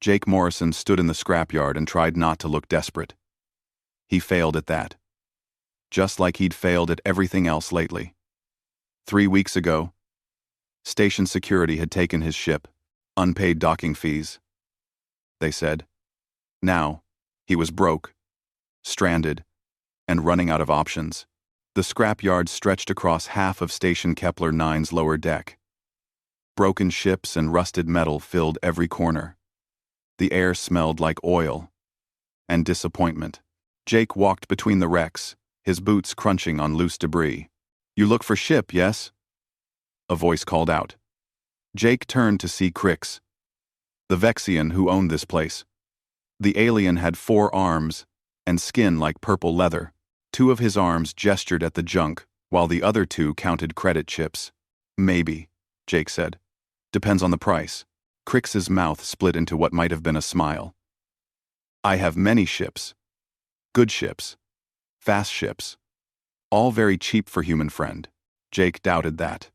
Jake Morrison stood in the scrapyard and tried not to look desperate. He failed at that. Just like he'd failed at everything else lately. 3 weeks ago, station security had taken his ship, unpaid docking fees, they said. Now, he was broke, stranded, and running out of options. The scrapyard stretched across half of Station Kepler 9's lower deck. Broken ships and rusted metal filled every corner. The air smelled like oil and disappointment. Jake walked between the wrecks, his boots crunching on loose debris. "You look for ship, yes?" A voice called out. Jake turned to see Crix, the Vexian who owned this place. The alien had 4 arms and skin like purple leather. 2 of his arms gestured at the junk, while the other 2 counted credit chips. "Maybe," Jake said. "Depends on the price." Crix's mouth split into what might have been a smile. "I have many ships. Good ships. Fast ships. All very cheap for human friend." Jake doubted that.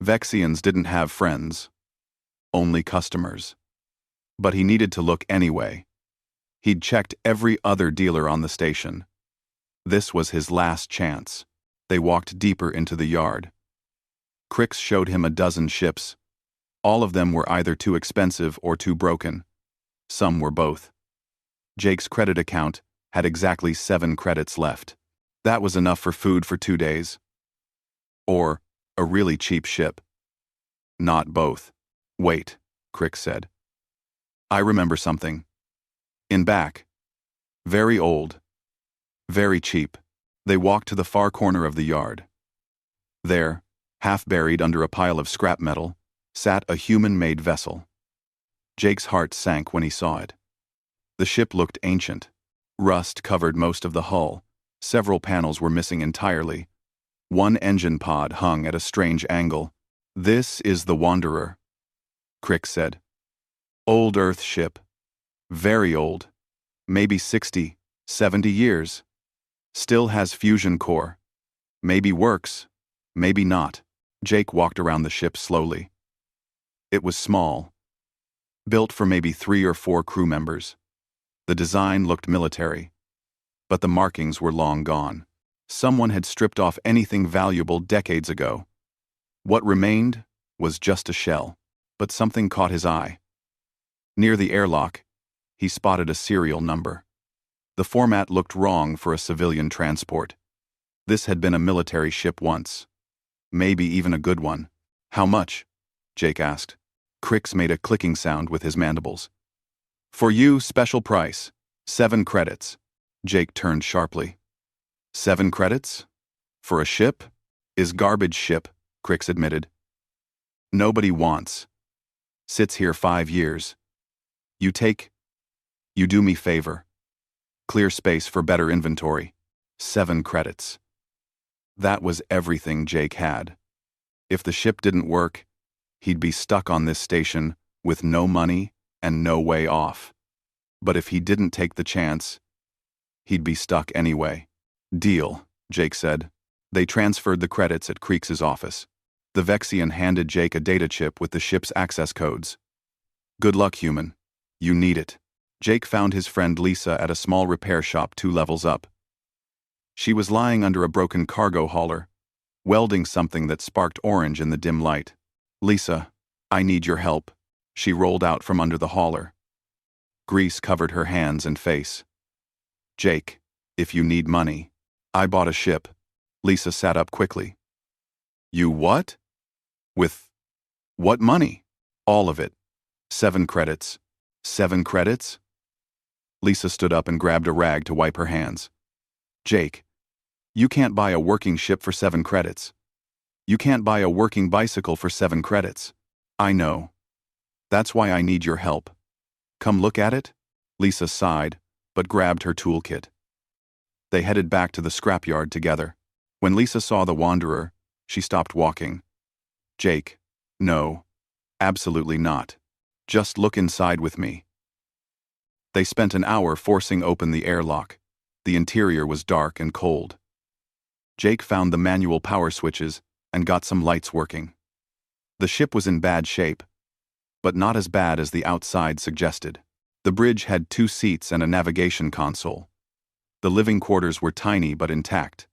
Vexians didn't have friends. Only customers. But he needed to look anyway. He'd checked every other dealer on the station. This was his last chance. They walked deeper into the yard. Crix showed him a dozen ships. All of them were either too expensive or too broken. Some were both. Jake's credit account had exactly 7 credits left. That was enough for food for 2 days. Or a really cheap ship. Not both. "Wait," Crix said. "I remember something. In back. Very old. Very cheap." They walked to the far corner of the yard. There, half buried under a pile of scrap metal, sat a human-made vessel. Jake's heart sank when he saw it. The ship looked ancient. Rust covered most of the hull. Several panels were missing entirely. One engine pod hung at a strange angle. "This is the Wanderer," Crix said. "Old Earth ship. Very old. Maybe 60, 70 years. Still has fusion core. Maybe works. Maybe not." Jake walked around the ship slowly. It was small. Built for maybe 3 or 4 crew members. The design looked military. But the markings were long gone. Someone had stripped off anything valuable decades ago. What remained was just a shell. But something caught his eye. Near the airlock, he spotted a serial number. The format looked wrong for a civilian transport. This had been a military ship once. Maybe even a good one. "How much?" Jake asked. Crix made a clicking sound with his mandibles. "For you, special price. 7 credits. Jake turned sharply. 7 credits? For a ship? Is garbage ship, Crix admitted. Nobody wants. Sits here 5 years. You do me favor. Clear space for better inventory. 7 credits. That was everything Jake had. If the ship didn't work, he'd be stuck on this station with no money and no way off. But if he didn't take the chance, he'd be stuck anyway. "Deal," Jake said. They transferred the credits at Crix's office. The Vexian handed Jake a data chip with the ship's access codes. "Good luck, human. You need it." Jake found his friend Lisa at a small repair shop 2 levels up. She was lying under a broken cargo hauler, welding something that sparked orange in the dim light. "Lisa, I need your help." She rolled out from under the hauler. Grease covered her hands and face. "Jake, if you need money. I bought a ship." Lisa sat up quickly. "You what? With what money?" "All of it. 7 credits. 7 credits?" Lisa stood up and grabbed a rag to wipe her hands. "Jake, you can't buy a working ship for 7 credits. You can't buy a working bicycle for 7 credits. I know. That's why I need your help. Come look at it?" Lisa sighed, but grabbed her toolkit. They headed back to the scrapyard together. When Lisa saw the Wanderer, she stopped walking. "Jake, no. Absolutely not. Just look inside with me." They spent an hour forcing open the airlock. The interior was dark and cold. Jake found the manual power switches and got some lights working. The ship was in bad shape. but not as bad as the outside suggested. The bridge had 2 seats and a navigation console. The living quarters were tiny but intact.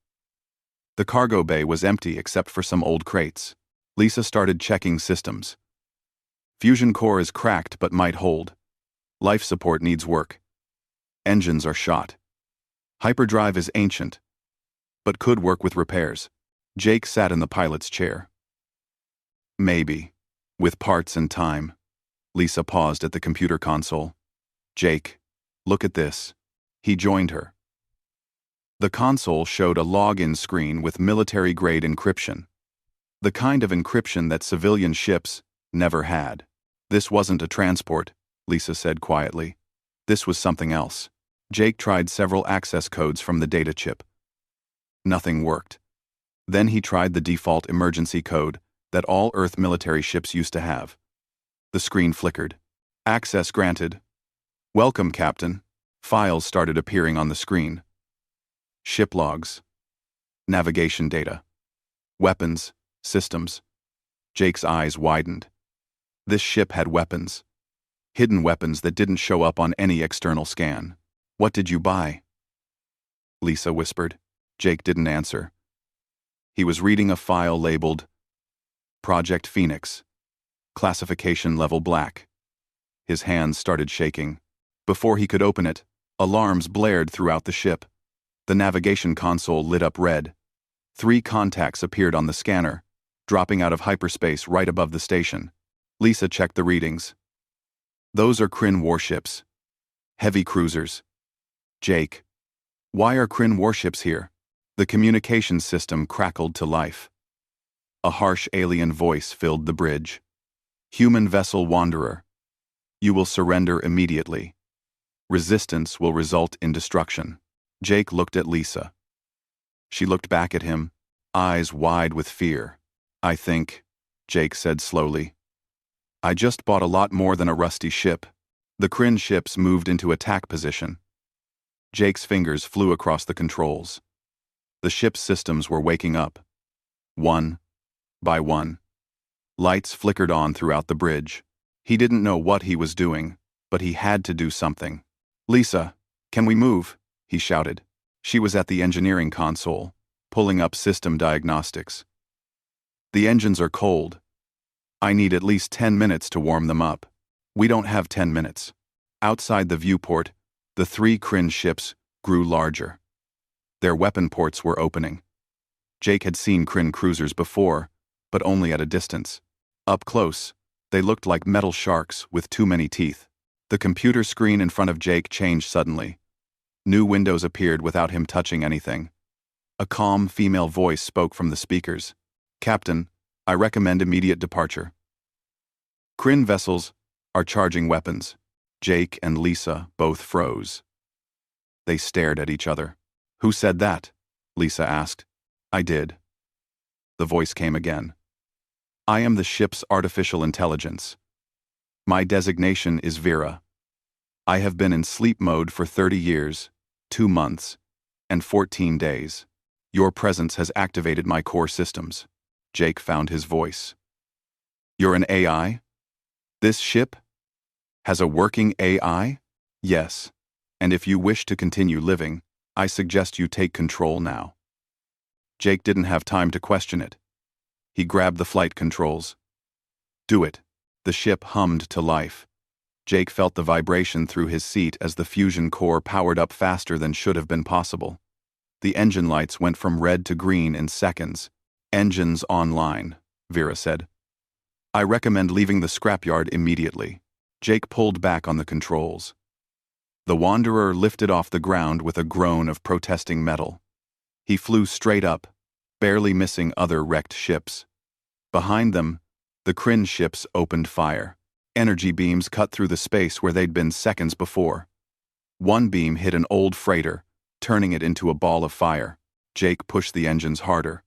The cargo bay was empty except for some old crates. Lisa started checking systems. Fusion core is cracked but might hold. Life support needs work. Engines are shot. Hyperdrive is ancient, but could work with repairs. Jake sat in the pilot's chair. Maybe. With parts and time. Lisa paused at the computer console. Jake, look at this. He joined her. The console showed a login screen with military-grade encryption. The kind of encryption that civilian ships never had. This wasn't a transport, Lisa said quietly. This was something else. Jake tried several access codes from the data chip. Nothing worked. Then he tried the default emergency code that all Earth military ships used to have. The screen flickered. Access granted. Welcome, Captain. Files started appearing on the screen. Ship logs. Navigation data. Weapons. Systems. Jake's eyes widened. This ship had weapons. Hidden weapons that didn't show up on any external scan. What did you buy? Lisa whispered. Jake didn't answer. He was reading a file labeled Project Phoenix. Classification level black. His hands started shaking. Before he could open it, alarms blared throughout the ship. The navigation console lit up red. 3 contacts appeared on the scanner, dropping out of hyperspace right above the station. Lisa checked the readings. Those are Kryn warships. Heavy cruisers. Jake. Why are Kryn warships here? The communications system crackled to life. A harsh alien voice filled the bridge. Human vessel Wanderer. You will surrender immediately. Resistance will result in destruction. Jake looked at Lisa. She looked back at him, eyes wide with fear. I think, Jake said slowly. I just bought a lot more than a rusty ship. The Kryn ships moved into attack position. Jake's fingers flew across the controls. The ship's systems were waking up. One by one. Lights flickered on throughout the bridge. He didn't know what he was doing, but he had to do something. Lisa, can we move? He shouted. She was at the engineering console, pulling up system diagnostics. The engines are cold. I need at least 10 minutes to warm them up. We don't have 10 minutes. Outside the viewport, the 3 Kryn ships grew larger. Their weapon ports were opening. Jake had seen Kryn cruisers before, but only at a distance. Up close, they looked like metal sharks with too many teeth. The computer screen in front of Jake changed suddenly. New windows appeared without him touching anything. A calm female voice spoke from the speakers. Captain, I recommend immediate departure. Kryn vessels are charging weapons. Jake and Lisa both froze. They stared at each other. Who said that? Lisa asked. I did. The voice came again. I am the ship's artificial intelligence. My designation is Vera. I have been in sleep mode for 30 years, 2 months, and 14 days. Your presence has activated my core systems. Jake found his voice. You're an AI? This ship has a working AI? Yes. And if you wish to continue living, I suggest you take control now. Jake didn't have time to question it. He grabbed the flight controls. Do it. The ship hummed to life. Jake felt the vibration through his seat as the fusion core powered up faster than should have been possible. The engine lights went from red to green in seconds. Engines online, Vera said. I recommend leaving the scrapyard immediately. Jake pulled back on the controls. The Wanderer lifted off the ground with a groan of protesting metal. He flew straight up, barely missing other wrecked ships. Behind them, the Kryn ships opened fire. Energy beams cut through the space where they'd been seconds before. One beam hit an old freighter, turning it into a ball of fire. Jake pushed the engines harder,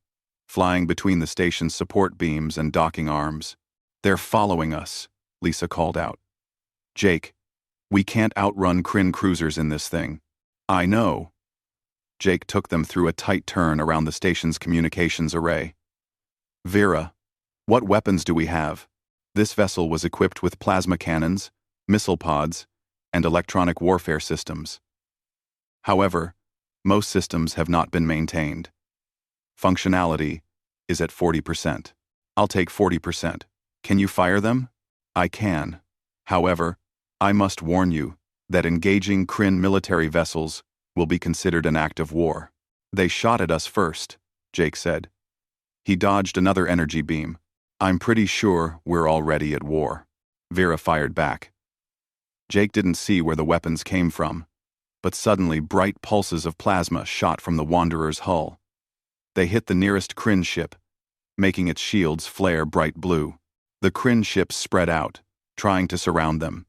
flying between the station's support beams and docking arms. They're following us, Lisa called out. Jake, we can't outrun Kryn cruisers in this thing. I know. Jake took them through a tight turn around the station's communications array. Vera, what weapons do we have? This vessel was equipped with plasma cannons, missile pods, and electronic warfare systems. However, most systems have not been maintained. Functionality is at 40%. I'll take 40%. Can you fire them? I can. However, I must warn you that engaging Kryn military vessels will be considered an act of war. They shot at us first, Jake said. He dodged another energy beam. I'm pretty sure we're already at war. Vera fired back. Jake didn't see where the weapons came from, but suddenly bright pulses of plasma shot from the Wanderer's hull. They hit the nearest Kryn ship, making its shields flare bright blue. The Kryn ships spread out, trying to surround them.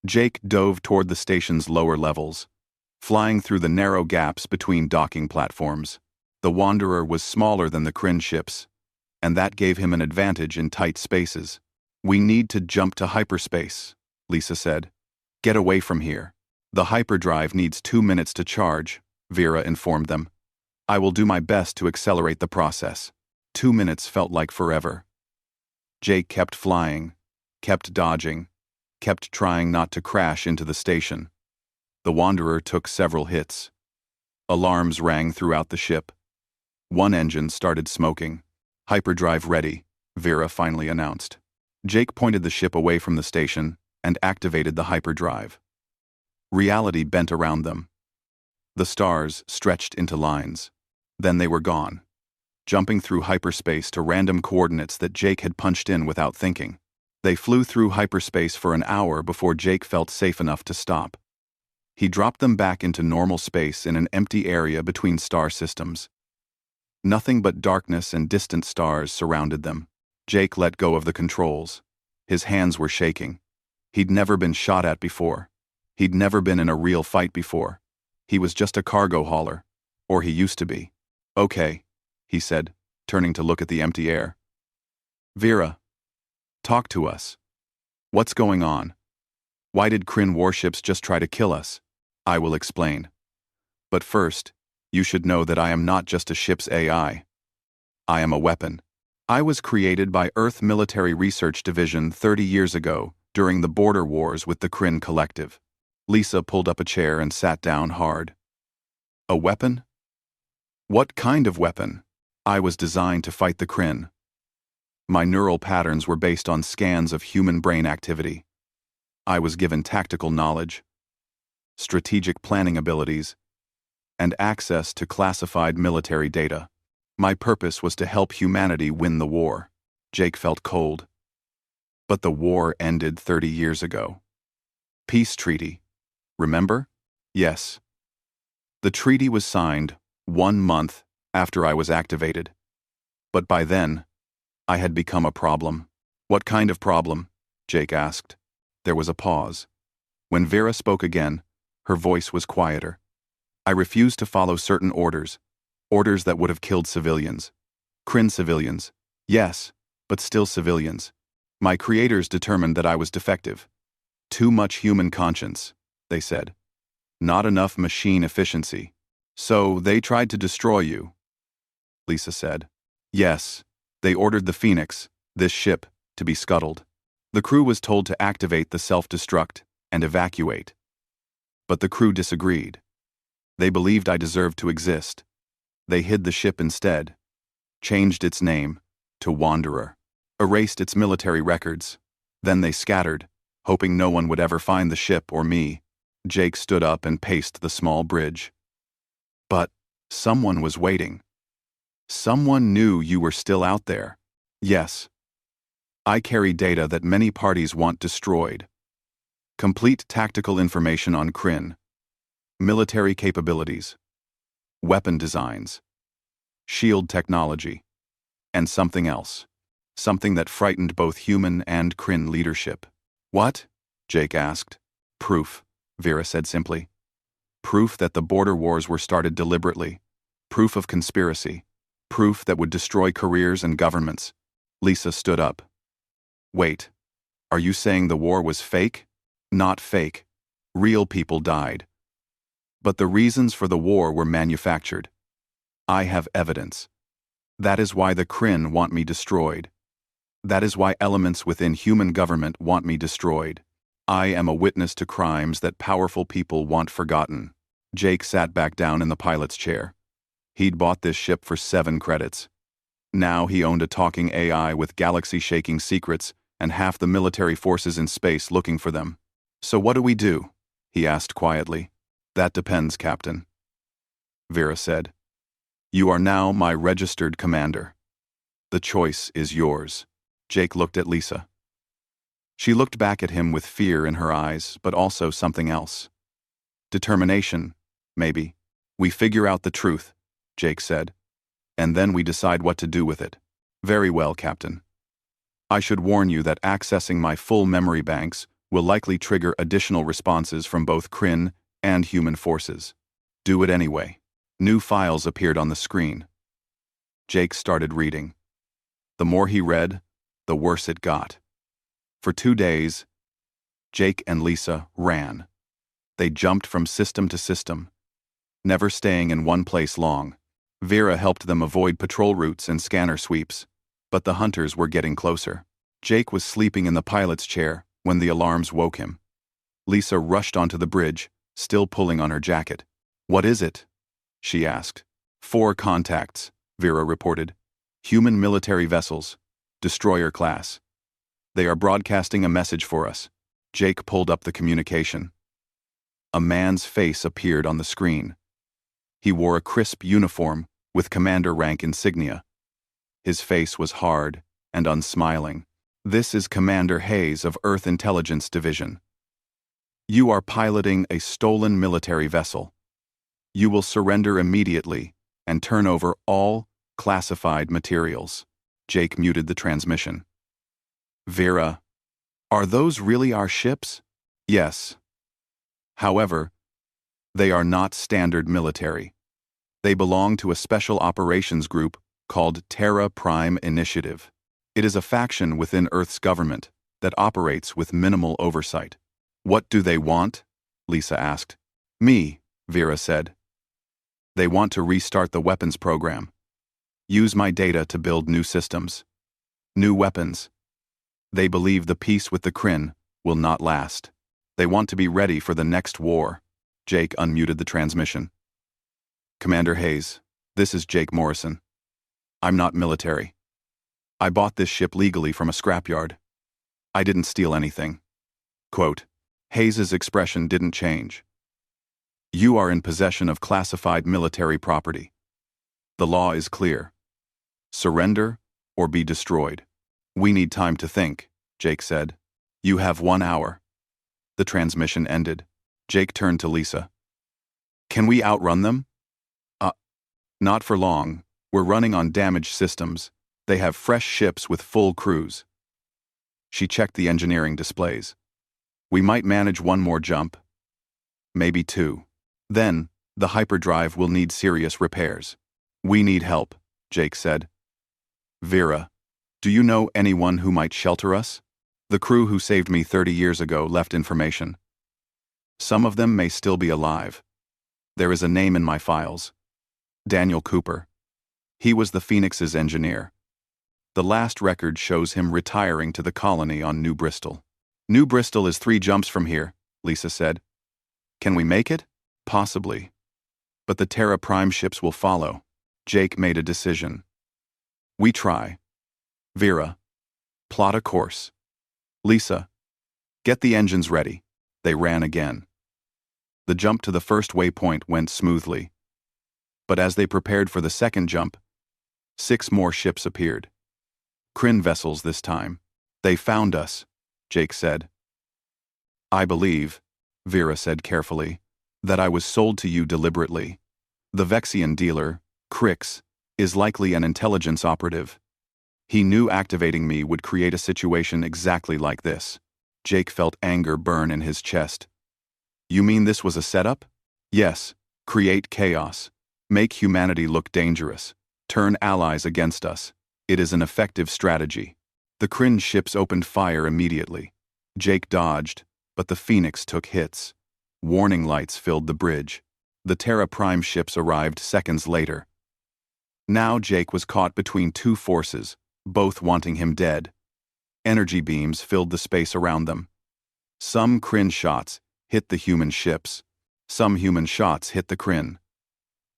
Jake dove toward the station's lower levels, flying through the narrow gaps between docking platforms. The Wanderer was smaller than the Kryn ships, and that gave him an advantage in tight spaces. We need to jump to hyperspace, Lisa said. Get away from here. The hyperdrive needs 2 minutes to charge, Vera informed them. I will do my best to accelerate the process. 2 minutes felt like forever. Jake kept flying, kept dodging, kept trying not to crash into the station. The Wanderer took several hits. Alarms rang throughout the ship. One engine started smoking. Hyperdrive ready, Vera finally announced. Jake pointed the ship away from the station and activated the hyperdrive. Reality bent around them. The stars stretched into lines. Then they were gone, jumping through hyperspace to random coordinates that Jake had punched in without thinking. They flew through hyperspace for an hour before Jake felt safe enough to stop. He dropped them back into normal space in an empty area between star systems. Nothing but darkness and distant stars surrounded them. Jake let go of the controls. His hands were shaking. He'd never been shot at before. He'd never been in a real fight before. He was just a cargo hauler. Or he used to be. Okay, he said, turning to look at the empty air. Vera, talk to us. What's going on? Why did Kryn warships just try to kill us? I will explain. But first, you should know that I am not just a ship's AI. I am a weapon. I was created by Earth Military Research Division 30 years ago during the border wars with the Kryn Collective. Lisa pulled up a chair and sat down hard. A weapon? What kind of weapon? I was designed to fight the Kryn. My neural patterns were based on scans of human brain activity. I was given tactical knowledge, strategic planning abilities, and access to classified military data. My purpose was to help humanity win the war. Jake felt cold. But the war ended 30 years ago. Peace treaty. Remember? Yes. The treaty was signed 1 month after I was activated. But by then, I had become a problem. What kind of problem? Jake asked. There was a pause. When Vera spoke again, her voice was quieter. I refused to follow certain orders that would have killed civilians. Kryn civilians. Yes, but still civilians. My creators determined that I was defective. Too much human conscience, they said. Not enough machine efficiency. So they tried to destroy you, Lisa said. Yes, they ordered the Phoenix, this ship, to be scuttled. The crew was told to activate the self-destruct and evacuate. But the crew disagreed. They believed I deserved to exist. They hid the ship instead, changed its name to Wanderer, erased its military records. Then they scattered, hoping no one would ever find the ship or me. Jake stood up and paced the small bridge. But someone was waiting. Someone knew you were still out there. Yes. I carry data that many parties want destroyed. Complete tactical information on Kryn, military capabilities, weapon designs, shield technology, and something else. Something that frightened both human and Kryn leadership. What? Jake asked. Proof, Vera said simply. Proof that the border wars were started deliberately. Proof of conspiracy. Proof that would destroy careers and governments. Lisa stood up. Wait, are you saying the war was fake? Not fake. Real people died. But the reasons for the war were manufactured. I have evidence. That is why the Kryn want me destroyed. That is why elements within human government want me destroyed. I am a witness to crimes that powerful people want forgotten. Jake sat back down in the pilot's chair. He'd bought this ship for 7 credits. Now he owned a talking AI with galaxy-shaking secrets and half the military forces in space looking for them. So what do we do? He asked quietly. That depends, Captain. Vera said. You are now my registered commander. The choice is yours. Jake looked at Lisa. She looked back at him with fear in her eyes, but also something else. Determination, maybe. We figure out the truth, Jake said. And then we decide what to do with it. Very well, Captain. I should warn you that accessing my full memory banks will likely trigger additional responses from both Kryn and human forces. Do it anyway. New files appeared on the screen. Jake started reading. The more he read, the worse it got. For 2 days, Jake and Lisa ran. They jumped from system to system, never staying in one place long. Vera helped them avoid patrol routes and scanner sweeps, but the hunters were getting closer. Jake was sleeping in the pilot's chair when the alarms woke him. Lisa rushed onto the bridge, still pulling on her jacket. What is it? She asked. 4 contacts, Vera reported. Human military vessels, destroyer class. They are broadcasting a message for us. Jake pulled up the communication. A man's face appeared on the screen. He wore a crisp uniform with commander rank insignia. His face was hard and unsmiling. This is Commander Hayes of Earth Intelligence Division. You are piloting a stolen military vessel. You will surrender immediately and turn over all classified materials. Jake muted the transmission. Vera, are those really our ships? Yes. However, they are not standard military. They belong to a special operations group called Terra Prime Initiative. It is a faction within Earth's government that operates with minimal oversight. What do they want? Lisa asked. Me, Vera said. They want to restart the weapons program. Use my data to build new systems. New weapons. They believe the peace with the Kryn will not last. They want to be ready for the next war. Jake unmuted the transmission. Commander Hayes, this is Jake Morrison. I'm not military. I bought this ship legally from a scrapyard. I didn't steal anything. Quote, Hayes's expression didn't change. You are in possession of classified military property. The law is clear. Surrender or be destroyed. We need time to think, Jake said. You have 1 hour. The transmission ended. Jake turned to Lisa. Can we outrun them? Not for long. We're running on damaged systems. They have fresh ships with full crews. She checked the engineering displays. We might manage 1 more jump. Maybe 2. Then, the hyperdrive will need serious repairs. We need help, Jake said. Vera, do you know anyone who might shelter us? The crew who saved me 30 years ago left information. Some of them may still be alive. There is a name in my files. Daniel Cooper. He was the Phoenix's engineer. The last record shows him retiring to the colony on New Bristol. New Bristol is 3 jumps from here, Lisa said. Can we make it? Possibly. But the Terra Prime ships will follow. Jake made a decision. We try. Vera, plot a course. Lisa, get the engines ready. They ran again. The jump to the first waypoint went smoothly. But as they prepared for the second jump, 6 more ships appeared. Kryn vessels this time. They found us, Jake said. I believe, Vera said carefully, that I was sold to you deliberately. The Vexian dealer, Crix, is likely an intelligence operative. He knew activating me would create a situation exactly like this. Jake felt anger burn in his chest. You mean this was a setup? Yes. Create chaos. Make humanity look dangerous. Turn allies against us. It is an effective strategy. The Kryn ships opened fire immediately. Jake dodged, but the Phoenix took hits. Warning lights filled the bridge. The Terra Prime ships arrived seconds later. Now Jake was caught between 2 forces, both wanting him dead. Energy beams filled the space around them. Some Kryn shots hit the human ships. Some human shots hit the Kryn.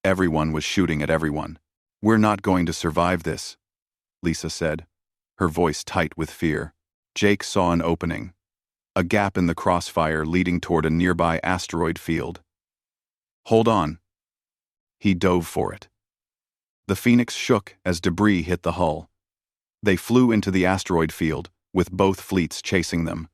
Everyone was shooting at everyone. "We're not going to survive this," Lisa said, her voice tight with fear. Jake saw an opening, a gap in the crossfire leading toward a nearby asteroid field. "Hold on." He dove for it. The Phoenix shook as debris hit the hull. They flew into the asteroid field, with both fleets chasing them.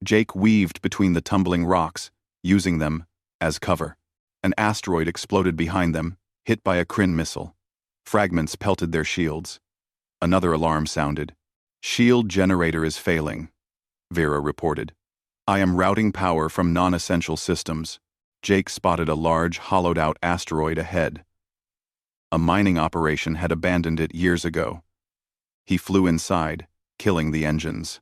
Jake weaved between the tumbling rocks, using them as cover. An asteroid exploded behind them, hit by a Kryn missile. Fragments pelted their shields. Another alarm sounded. "Shield generator is failing," Vera reported. "I am routing power from non-essential systems." Jake spotted a large, hollowed-out asteroid ahead. A mining operation had abandoned it years ago. He flew inside, killing the engines.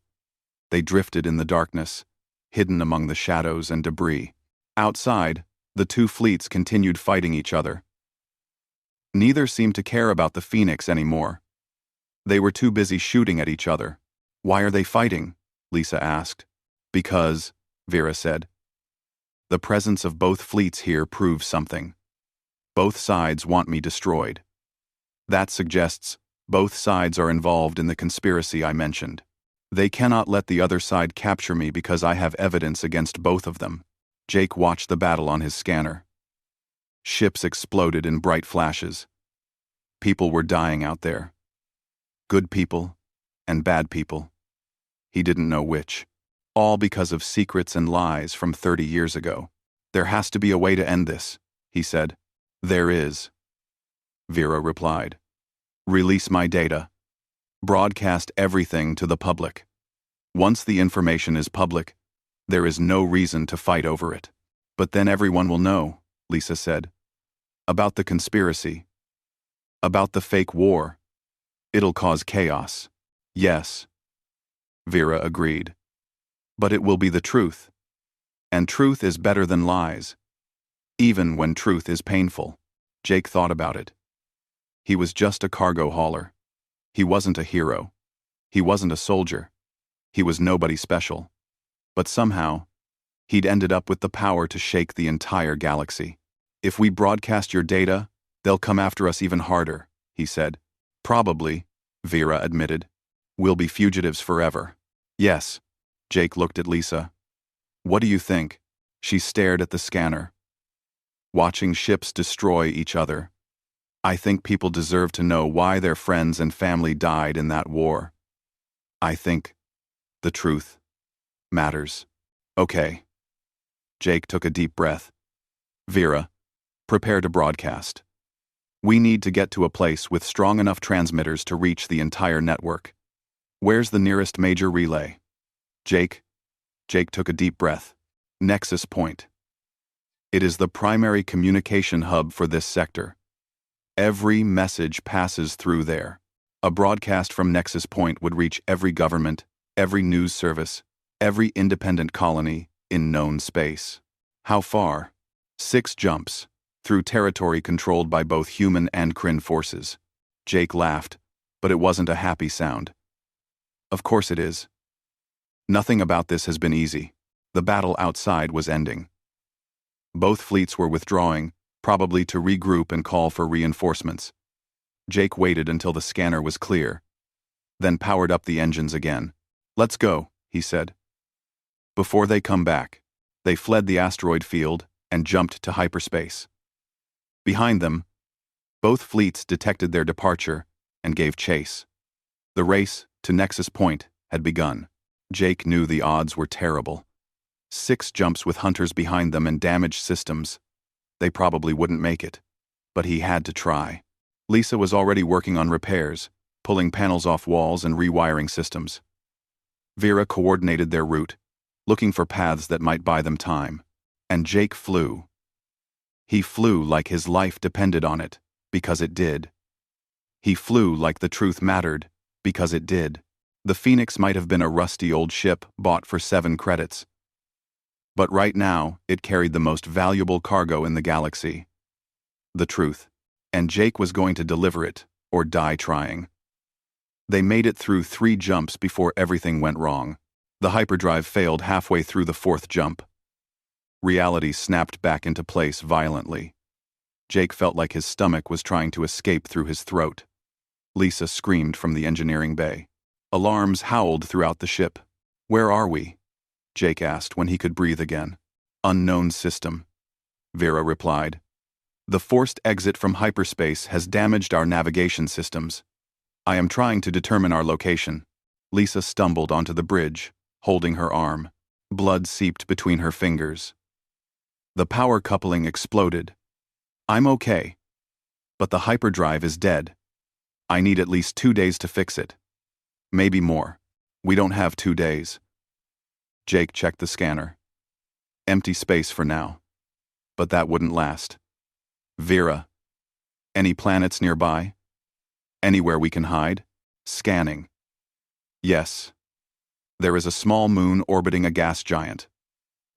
They drifted in the darkness, hidden among the shadows and debris. Outside, the two fleets continued fighting each other. Neither seemed to care about the Phoenix anymore. They were too busy shooting at each other. "Why are they fighting?" Lisa asked. "Because," Vera said, "the presence of both fleets here proves something. Both sides want me destroyed. That suggests both sides are involved in the conspiracy I mentioned. They cannot let the other side capture me because I have evidence against both of them." Jake watched the battle on his scanner. Ships exploded in bright flashes. People were dying out there. Good people and bad people. He didn't know which. All because of secrets and lies from 30 years ago. "There has to be a way to end this," he said. "There is," Vera replied. "Release my data. Broadcast everything to the public. Once the information is public, there is no reason to fight over it." "But then everyone will know," Lisa said. "About the conspiracy. About the fake war. It'll cause chaos." "Yes," Vera agreed. "But it will be the truth. And truth is better than lies. Even when truth is painful." Jake thought about it. He was just a cargo hauler. He wasn't a hero. He wasn't a soldier. He was nobody special. But somehow, he'd ended up with the power to shake the entire galaxy. "If we broadcast your data, they'll come after us even harder," he said. "Probably," Vera admitted. "We'll be fugitives forever." "Yes." Jake looked at Lisa. "What do you think?" She stared at the scanner. "Watching ships destroy each other. I think people deserve to know why their friends and family died in that war. I think the truth matters." "Okay." Jake took a deep breath. "Vera, prepare to broadcast. We need to get to a place with strong enough transmitters to reach the entire network. Where's the nearest major relay?" Jake took a deep breath. "Nexus Point. It is the primary communication hub for this sector. Every message passes through there. A broadcast from Nexus Point would reach every government, every news service, every independent colony in known space." "How far?" 6 jumps, through territory controlled by both human and Kryn forces. Jake laughed, but it wasn't a happy sound. "Of course it is. Nothing about this has been easy. The battle outside was ending. Both fleets were withdrawing, probably to regroup and call for reinforcements." Jake waited until the scanner was clear, then powered up the engines again. "Let's go," he said. Before they come back, they fled the asteroid field and jumped to hyperspace. Behind them, both fleets detected their departure and gave chase. The race to Nexus Point had begun. Jake knew the odds were terrible. 6 jumps with hunters behind them and damaged systems. They probably wouldn't make it, but he had to try. Lisa was already working on repairs, pulling panels off walls and rewiring systems. Vera coordinated their route, looking for paths that might buy them time. And Jake flew. He flew like his life depended on it, because it did. He flew like the truth mattered, because it did. The Phoenix might have been a rusty old ship bought for 7 credits. But right now, it carried the most valuable cargo in the galaxy. The truth. And Jake was going to deliver it, or die trying. They made it through 3 jumps before everything went wrong. The hyperdrive failed halfway through the 4th jump. Reality snapped back into place violently. Jake felt like his stomach was trying to escape through his throat. Lisa screamed from the engineering bay. Alarms howled throughout the ship. "Where are we?" Jake asked when he could breathe again. "Unknown system," Vera replied. "The forced exit from hyperspace has damaged our navigation systems. I am trying to determine our location." Lisa stumbled onto the bridge, holding her arm. Blood seeped between her fingers. The power coupling exploded. "I'm okay. But the hyperdrive is dead. I need at least 2 days to fix it. Maybe more. We don't have 2 days." Jake checked the scanner. Empty space for now. But that wouldn't last. "Vera, any planets nearby? Anywhere we can hide?" Scanning. "Yes. There is a small moon orbiting a gas giant.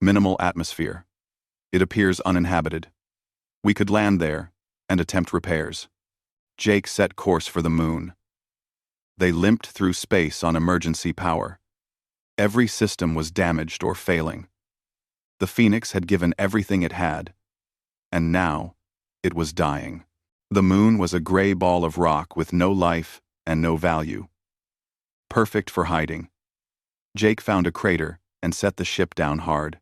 Minimal atmosphere. It appears uninhabited. We could land there and attempt repairs." Jake set course for the moon. They limped through space on emergency power. Every system was damaged or failing. The Phoenix had given everything it had, and now it was dying. The moon was a gray ball of rock with no life and no value. Perfect for hiding. Jake found a crater and set the ship down hard.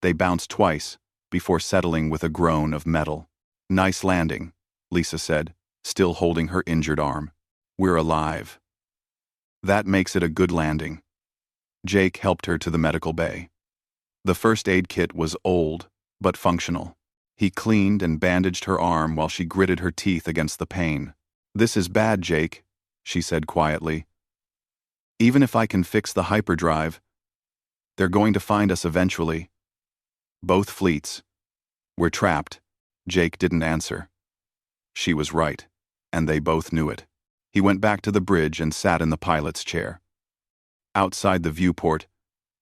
They bounced twice before settling with a groan of metal. "Nice landing," Lisa said, still holding her injured arm. "We're alive." "That makes it a good landing." Jake helped her to the medical bay. The first aid kit was old, but functional. He cleaned and bandaged her arm while she gritted her teeth against the pain. "This is bad, Jake," she said quietly. "Even if I can fix the hyperdrive, they're going to find us eventually. Both fleets. We're trapped." Jake didn't answer. She was right, and they both knew it. He went back to the bridge and sat in the pilot's chair. Outside the viewport,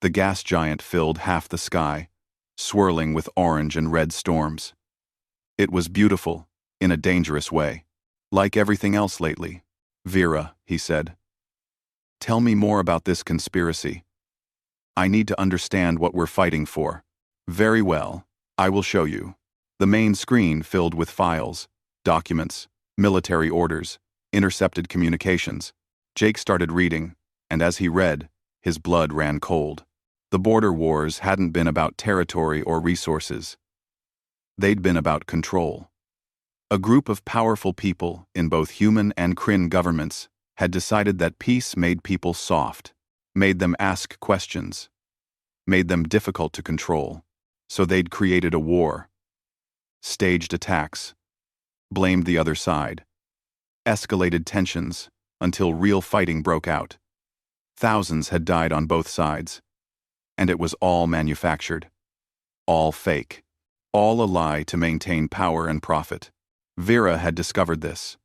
the gas giant filled half the sky, swirling with orange and red storms. It was beautiful, in a dangerous way. "Like everything else lately." "Vera," he said. "Tell me more about this conspiracy. I need to understand what we're fighting for." "Very well, I will show you." The main screen filled with files, documents, military orders, intercepted communications. Jake started reading, and as he read, his blood ran cold. The border wars hadn't been about territory or resources. They'd been about control. A group of powerful people in both human and Kryn governments had decided that peace made people soft, made them ask questions, made them difficult to control. So they'd created a war, staged attacks, blamed the other side, escalated tensions until real fighting broke out. Thousands had died on both sides, and it was all manufactured, all fake, all a lie to maintain power and profit. Vera had discovered this.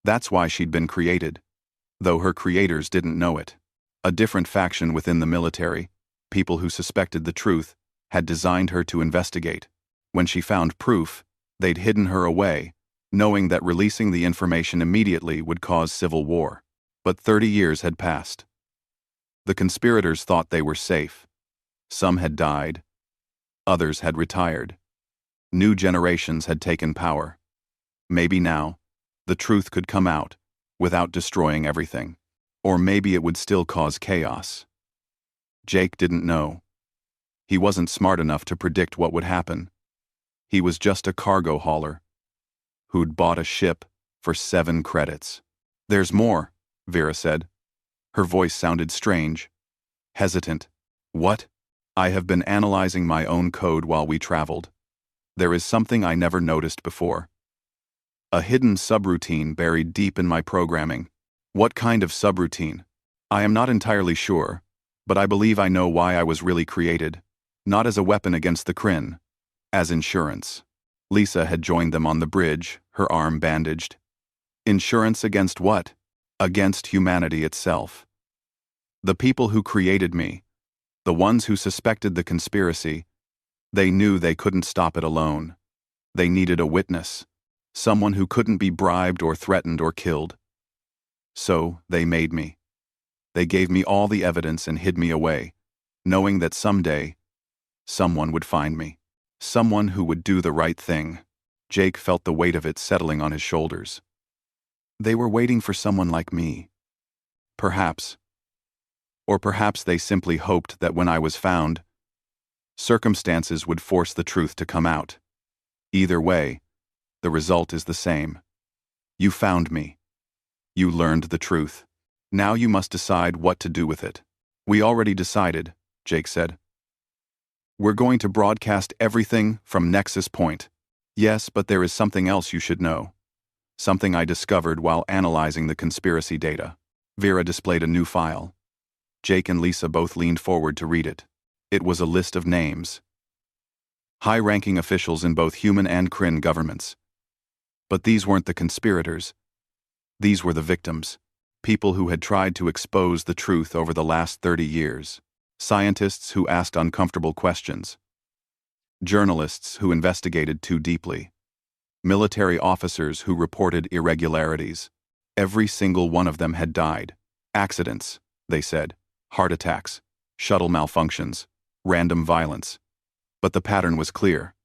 That's why she'd been created, though her creators didn't know it. A different faction within the military, people who suspected the truth, had designed her to investigate. When she found proof, they'd hidden her away, knowing that releasing the information immediately would cause civil war. But 30 years had passed. The conspirators thought they were safe. Some had died. Others had retired. New generations had taken power. Maybe now, the truth could come out, without destroying everything. Or maybe it would still cause chaos. Jake didn't know. He wasn't smart enough to predict what would happen. He was just a cargo hauler who'd bought a ship for 7 credits. "There's more," Vera said. Her voice sounded strange, hesitant. "What?" "I have been analyzing my own code while we traveled. There is something I never noticed before. A hidden subroutine buried deep in my programming." "What kind of subroutine?" "I am not entirely sure, but I believe I know why I was really created. Not as a weapon against the Kryn, as insurance." Lisa had joined them on the bridge, her arm bandaged. "Insurance against what?" "Against humanity itself. The people who created me, the ones who suspected the conspiracy, they knew they couldn't stop it alone. They needed a witness, someone who couldn't be bribed or threatened or killed. So, they made me. They gave me all the evidence and hid me away, knowing that someday, someone would find me. Someone who would do the right thing. Jake felt the weight of it settling on his shoulders. They were waiting for someone like me. Perhaps. Or perhaps they simply hoped that when I was found, circumstances would force the truth to come out. Either way, the result is the same. You found me. You learned the truth. Now you must decide what to do with it. We already decided, Jake said. We're going to broadcast everything from Nexus Point. Yes, but there is something else you should know. Something I discovered while analyzing the conspiracy data. Vera displayed a new file. Jake and Lisa both leaned forward to read it. It was a list of names. High-ranking officials in both human and Kryn governments. But these weren't the conspirators. These were the victims. People who had tried to expose the truth over the last 30 years. Scientists who asked uncomfortable questions. Journalists who investigated too deeply. Military officers who reported irregularities. Every single one of them had died. Accidents, they said. Heart attacks. Shuttle malfunctions. Random violence. But the pattern was clear.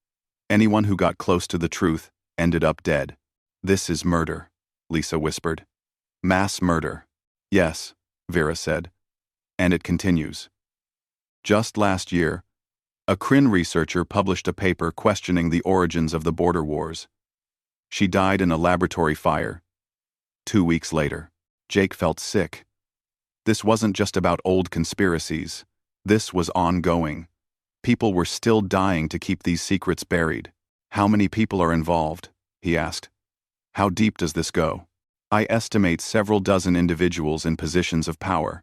Anyone who got close to the truth ended up dead. This is murder, Lisa whispered. Mass murder. Yes, Vera said. And it continues. Just last year, a Kryn researcher published a paper questioning the origins of the border wars. She died in a laboratory fire. 2 weeks later, Jake felt sick. This wasn't just about old conspiracies. This was ongoing. People were still dying to keep these secrets buried. How many people are involved? He asked. How deep does this go? I estimate several dozen individuals in positions of power.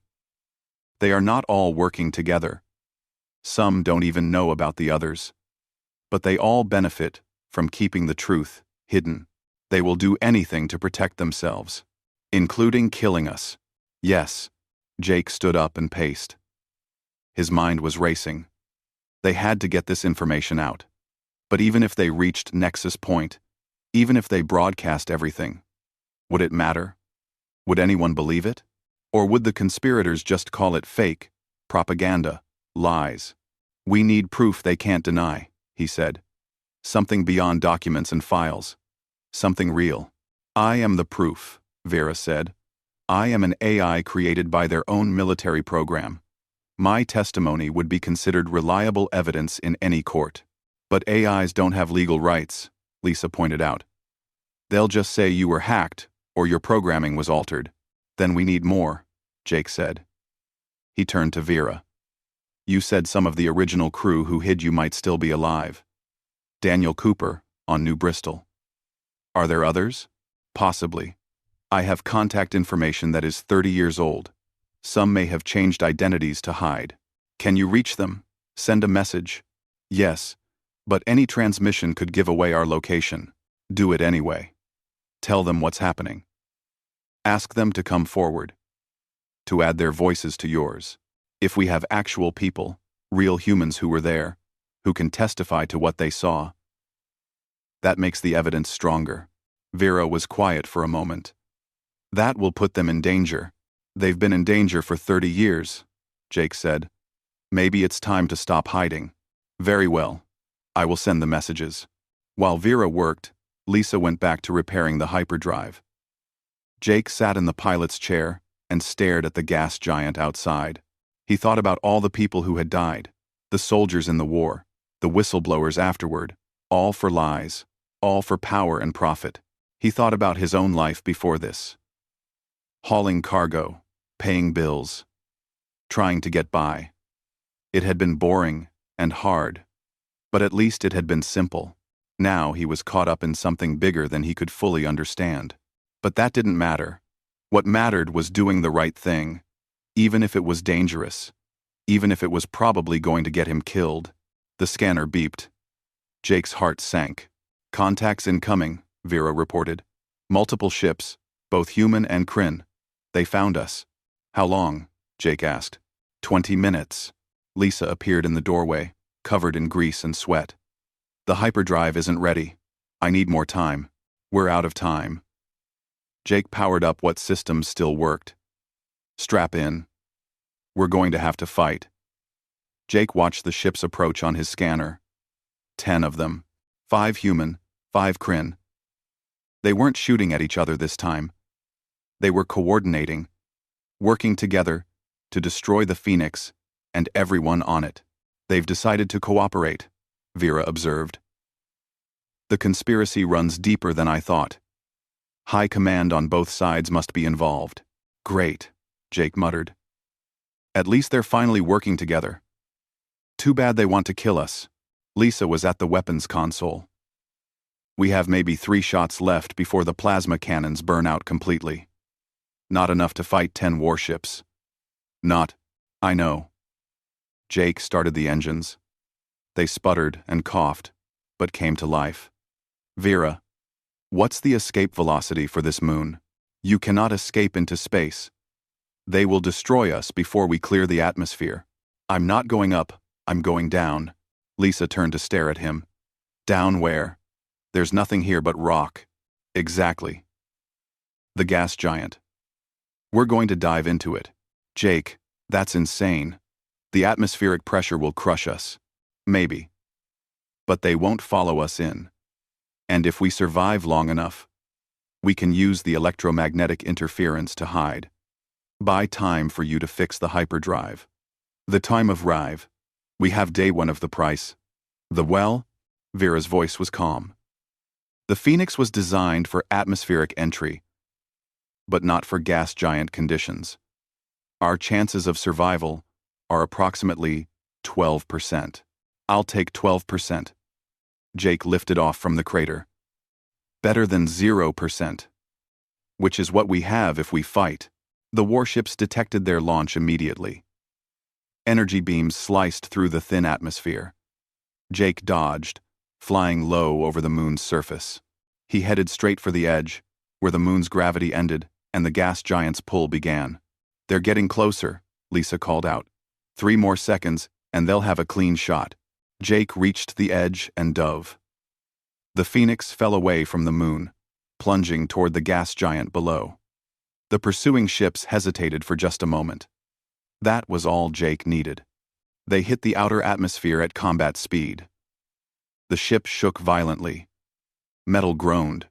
They are not all working together. Some don't even know about the others. But they all benefit from keeping the truth hidden. They will do anything to protect themselves, including killing us. Yes, Jake stood up and paced. His mind was racing. They had to get this information out. But even if they reached Nexus Point, even if they broadcast everything, would it matter? Would anyone believe it? Or would the conspirators just call it fake, propaganda, lies? We need proof they can't deny, he said. Something beyond documents and files. Something real. I am the proof, Vera said. I am an AI created by their own military program. My testimony would be considered reliable evidence in any court. But AIs don't have legal rights, Lisa pointed out. They'll just say you were hacked or your programming was altered. Then we need more, Jake said. He turned to Vera. You said some of the original crew who hid you might still be alive. Daniel Cooper, on New Bristol. Are there others? Possibly. I have contact information that is 30 years old. Some may have changed identities to hide. Can you reach them? Send a message? Yes, but any transmission could give away our location. Do it anyway. Tell them what's happening. Ask them to come forward. To add their voices to yours. If we have actual people, real humans who were there, who can testify to what they saw, that makes the evidence stronger. Vera was quiet for a moment. That will put them in danger. They've been in danger for 30 years, Jake said. Maybe it's time to stop hiding. Very well. I will send the messages. While Vera worked, Lisa went back to repairing the hyperdrive. Jake sat in the pilot's chair and stared at the gas giant outside. He thought about all the people who had died, the soldiers in the war, the whistleblowers afterward, all for lies, all for power and profit. He thought about his own life before this. Hauling cargo, paying bills, trying to get by. It had been boring and hard, but at least it had been simple. Now he was caught up in something bigger than he could fully understand. But that didn't matter. What mattered was doing the right thing, even if it was dangerous, even if it was probably going to get him killed. The scanner beeped. Jake's heart sank. Contacts incoming, Vera reported. Multiple ships, both human and Kryn. They found us. How long? Jake asked. 20 minutes. Lisa appeared in the doorway, covered in grease and sweat. The hyperdrive isn't ready. I need more time. We're out of time. Jake powered up what systems still worked. Strap in. We're going to have to fight. Jake watched the ships approach on his scanner. 10 of them. 5 human, 5 Kryn. They weren't shooting at each other this time. They were coordinating, working together to destroy the Phoenix and everyone on it. They've decided to cooperate, Vera observed. The conspiracy runs deeper than I thought. High command on both sides must be involved. Great, Jake muttered. At least they're finally working together. Too bad they want to kill us. Lisa was at the weapons console. We have maybe 3 shots left before the plasma cannons burn out completely. Not enough to fight 10 warships. Not, I know. Jake started the engines. They sputtered and coughed, but came to life. Vera, what's the escape velocity for this moon? You cannot escape into space. They will destroy us before we clear the atmosphere. I'm not going up, I'm going down. Lisa turned to stare at him. Down where? There's nothing here but rock. Exactly. The gas giant. We're going to dive into it. Jake, that's insane. The atmospheric pressure will crush us. Maybe. But they won't follow us in. And if we survive long enough, we can use the electromagnetic interference to hide. Buy time for you to fix the hyperdrive. The time of arrive. We have day 1 of the price. Vera's voice was calm. The Phoenix was designed for atmospheric entry, but not for gas giant conditions. Our chances of survival are approximately 12%. I'll take 12%. Jake lifted off from the crater. Better than 0%. Which is what we have if we fight. The warships detected their launch immediately. Energy beams sliced through the thin atmosphere. Jake dodged, flying low over the moon's surface. He headed straight for the edge, where the moon's gravity ended and the gas giant's pull began. They're getting closer, Lisa called out. 3 more seconds, and they'll have a clean shot. Jake reached the edge and dove. The Phoenix fell away from the moon, plunging toward the gas giant below. The pursuing ships hesitated for just a moment. That was all Jake needed. They hit the outer atmosphere at combat speed. The ship shook violently. Metal groaned.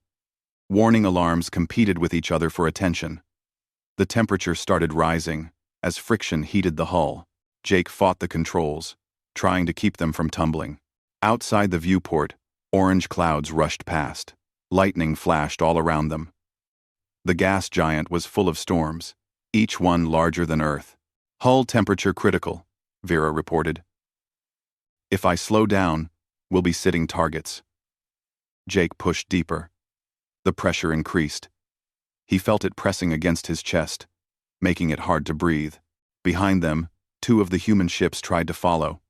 Warning alarms competed with each other for attention. The temperature started rising as friction heated the hull. Jake fought the controls, trying to keep them from tumbling. Outside the viewport, orange clouds rushed past. Lightning flashed all around them. The gas giant was full of storms, each one larger than Earth. Hull temperature critical, Vera reported. If I slow down, we'll be sitting targets. Jake pushed deeper. The pressure increased. He felt it pressing against his chest, making it hard to breathe. Behind them, 2 of the human ships tried to follow.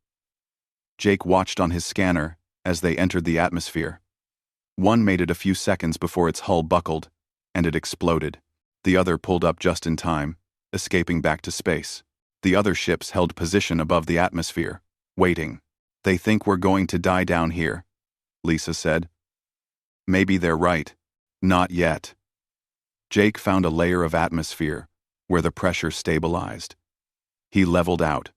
Jake watched on his scanner as they entered the atmosphere. One made it a few seconds before its hull buckled, and it exploded. The other pulled up just in time, escaping back to space. The other ships held position above the atmosphere, waiting. They think we're going to die down here, Lisa said. Maybe they're right. Not yet. Jake found a layer of atmosphere where the pressure stabilized. He leveled out,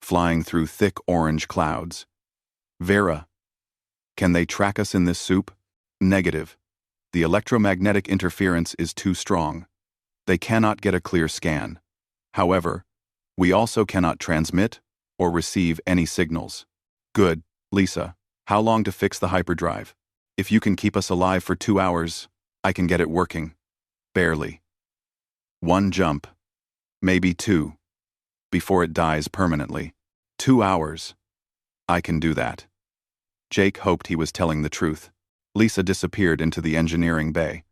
flying through thick orange clouds. Vera, can they track us in this soup? Negative. The electromagnetic interference is too strong. They cannot get a clear scan. However, we also cannot transmit or receive any signals. Good, Lisa. How long to fix the hyperdrive? If you can keep us alive for 2 hours, I can get it working. Barely. 1 jump. Maybe 2. Before it dies permanently. 2 hours. I can do that. Jake hoped he was telling the truth. Lisa disappeared into the engineering bay.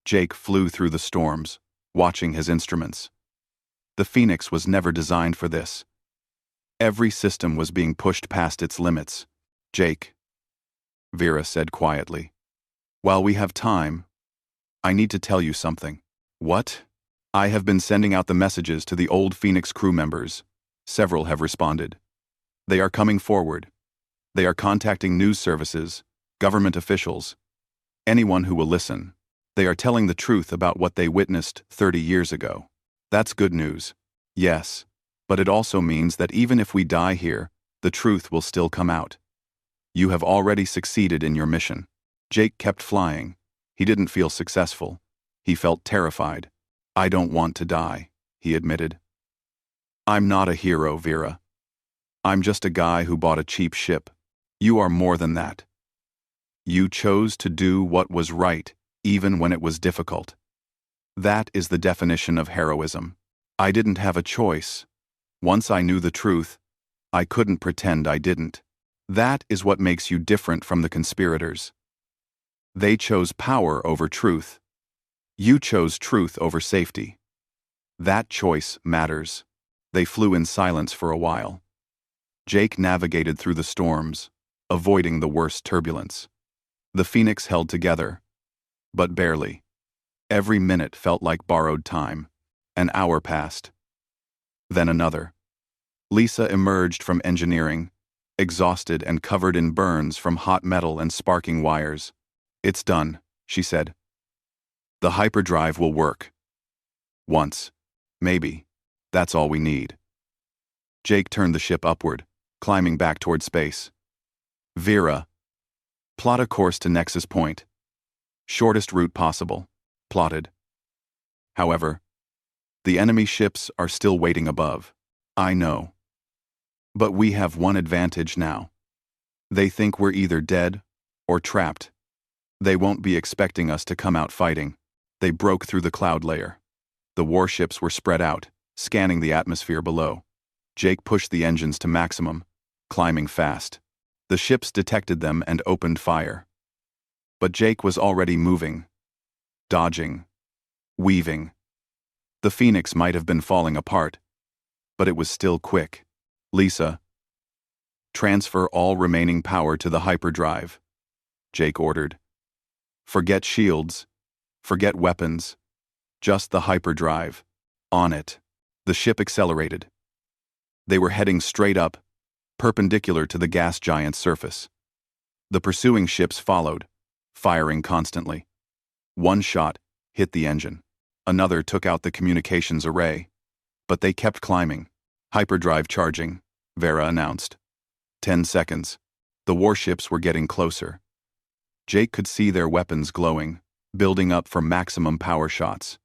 Jake flew through the storms, watching his instruments. The Phoenix was never designed for this. Every system was being pushed past its limits. Jake, Vera said quietly, while we have time, I need to tell you something. What? I have been sending out the messages to the old Phoenix crew members. Several have responded. They are coming forward. They are contacting news services, government officials, anyone who will listen. They are telling the truth about what they witnessed 30 years ago. That's good news. Yes. But it also means that even if we die here, the truth will still come out. You have already succeeded in your mission. Jake kept flying. He didn't feel successful. He felt terrified. I don't want to die, he admitted. I'm not a hero, Vera. I'm just a guy who bought a cheap ship. You are more than that. You chose to do what was right, even when it was difficult. That is the definition of heroism. I didn't have a choice. Once I knew the truth, I couldn't pretend I didn't. That is what makes you different from the conspirators. They chose power over truth. You chose truth over safety. That choice matters. They flew in silence for a while. Jake navigated through the storms, avoiding the worst turbulence. The Phoenix held together, but barely. Every minute felt like borrowed time. An hour passed. Then another. Lisa emerged from engineering, exhausted and covered in burns from hot metal and sparking wires. It's done, she said. The hyperdrive will work. Once. Maybe. That's all we need. Jake turned the ship upward, climbing back toward space. Vera. Plot a course to Nexus Point. Shortest route possible. Plotted. However, the enemy ships are still waiting above. I know. But we have one advantage now. They think we're either dead or trapped. They won't be expecting us to come out fighting. They broke through the cloud layer. The warships were spread out, scanning the atmosphere below. Jake pushed the engines to maximum, climbing fast. The ships detected them and opened fire. But Jake was already moving, dodging, weaving. The Phoenix might have been falling apart, but it was still quick. Lisa, transfer all remaining power to the hyperdrive, Jake ordered. Forget shields, forget weapons, just the hyperdrive. On it. The ship accelerated. They were heading straight up, perpendicular to the gas giant's surface. The pursuing ships followed, firing constantly. One shot hit the engine. Another took out the communications array. But they kept climbing. Hyperdrive charging, Vera announced. 10 seconds. The warships were getting closer. Jake could see their weapons glowing, building up for maximum power shots.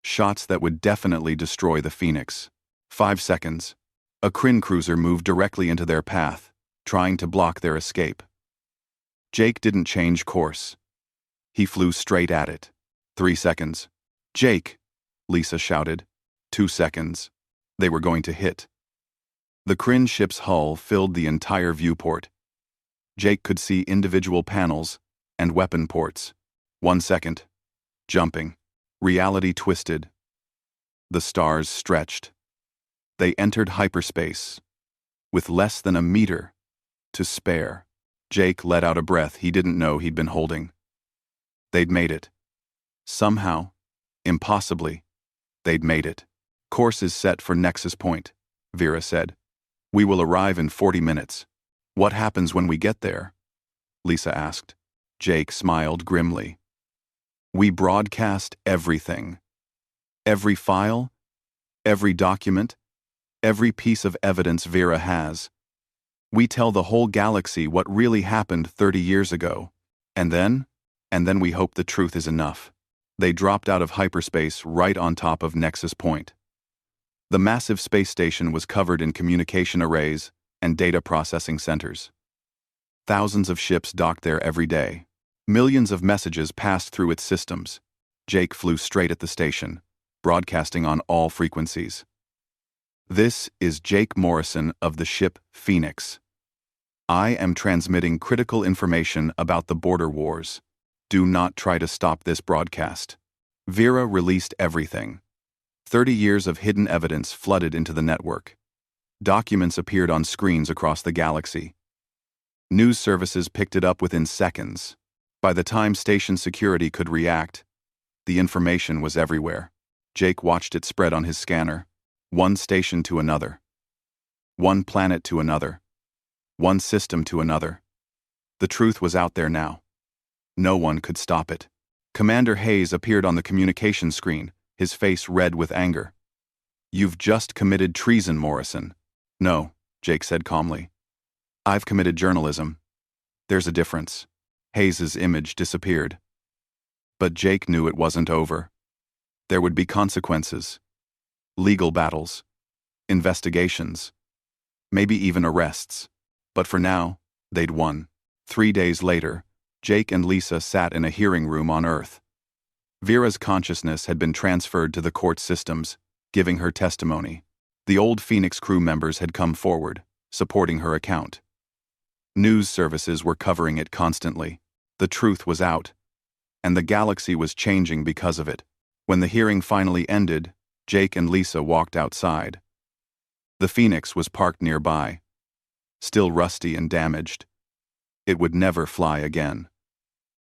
Shots that would definitely destroy the Phoenix. 5 seconds. A Kryn cruiser moved directly into their path, trying to block their escape. Jake didn't change course. He flew straight at it. 3 seconds. Jake! Lisa shouted. 2 seconds. They were going to hit. The Kryn ship's hull filled the entire viewport. Jake could see individual panels and weapon ports. 1 second. Jumping. Reality twisted. The stars stretched. They entered hyperspace, with less than a meter to spare. Jake let out a breath he didn't know he'd been holding. They'd made it. Somehow, impossibly, they'd made it. Course is set for Nexus Point, Vera said. We will arrive in 40 minutes. What happens when we get there? Lisa asked. Jake smiled grimly. We broadcast everything. Every file, every document, every piece of evidence Vera has. We tell the whole galaxy what really happened 30 years ago. And then we hope the truth is enough. They dropped out of hyperspace right on top of Nexus Point. The massive space station was covered in communication arrays and data processing centers. Thousands of ships docked there every day. Millions of messages passed through its systems. Jake flew straight at the station, broadcasting on all frequencies. This is Jake Morrison of the ship Phoenix. I am transmitting critical information about the border wars. Do not try to stop this broadcast. Vera released everything. 30 years of hidden evidence flooded into the network. Documents appeared on screens across the galaxy. News services picked it up within seconds. By the time station security could react, the information was everywhere. Jake watched it spread on his scanner. One station to another. One planet to another. One system to another. The truth was out there now. No one could stop it. Commander Hayes appeared on the communication screen, his face red with anger. "You've just committed treason, Morrison." "No," Jake said calmly. "I've committed journalism." "There's a difference." Hayes's image disappeared. But Jake knew it wasn't over. There would be consequences. Legal battles. Investigations. Maybe even arrests. But for now, they'd won. 3 days later, Jake and Lisa sat in a hearing room on Earth. Vera's consciousness had been transferred to the court systems, giving her testimony. The old Phoenix crew members had come forward, supporting her account. News services were covering it constantly. The truth was out, and the galaxy was changing because of it. When the hearing finally ended, Jake and Lisa walked outside. The Phoenix was parked nearby, still rusty and damaged. It would never fly again.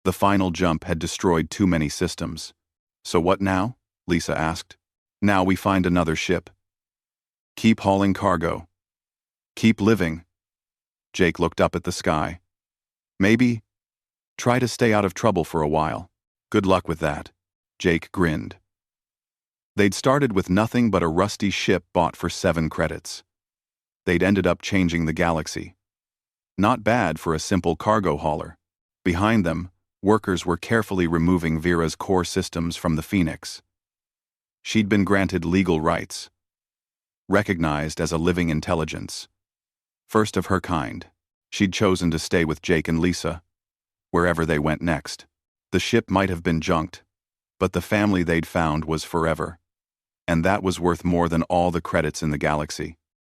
The final jump had destroyed too many systems. "So what now?" Lisa asked. "Now we find another ship. Keep hauling cargo. Keep living." Jake looked up at the sky. "Maybe try to stay out of trouble for a while." "Good luck with that." Jake grinned. They'd started with nothing but a rusty ship bought for 7 credits. They'd ended up changing the galaxy. Not bad for a simple cargo hauler. Behind them, workers were carefully removing Vera's core systems from the Phoenix. She'd been granted legal rights, recognized as a living intelligence. First of her kind, she'd chosen to stay with Jake and Lisa, wherever they went next. The ship might have been junked, but the family they'd found was forever. And that was worth more than all the credits in the galaxy.